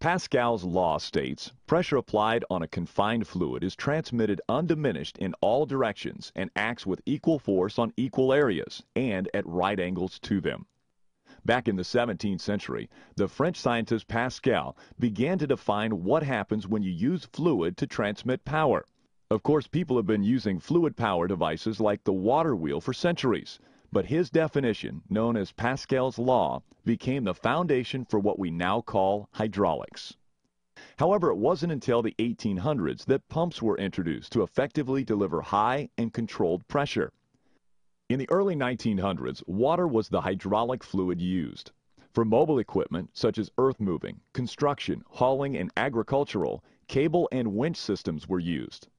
Pascal's law states, pressure applied on a confined fluid is transmitted undiminished in all directions and acts with equal force on equal areas and at right angles to them. Back in the 17th century, the French scientist Pascal began to define what happens when you use fluid to transmit power. Of course, people have been using fluid power devices like the water wheel for centuries, but his definition, known as Pascal's law, became the foundation for what we now call hydraulics. However, it wasn't until the 1800s that pumps were introduced to effectively deliver high and controlled pressure. In the early 1900s, water was the hydraulic fluid used. For mobile equipment such as earth moving, construction, hauling, and agricultural, cable and winch systems were used.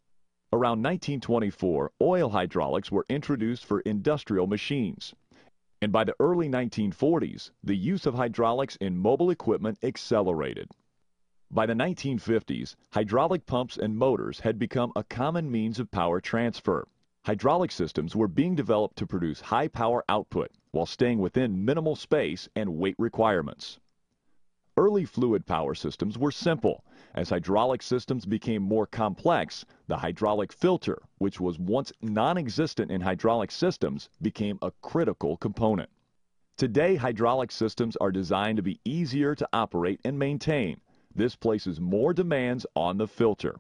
Around 1924, oil hydraulics were introduced for industrial machines. And by the early 1940s, the use of hydraulics in mobile equipment accelerated. By the 1950s, hydraulic pumps and motors had become a common means of power transfer. Hydraulic systems were being developed to produce high power output while staying within minimal space and weight requirements. Early fluid power systems were simple. As hydraulic systems became more complex, the hydraulic filter, which was once non-existent in hydraulic systems, became a critical component. Today, hydraulic systems are designed to be easier to operate and maintain. This places more demands on the filter.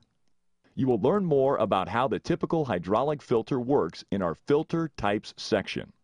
You will learn more about how the typical hydraulic filter works in our Filter Types section.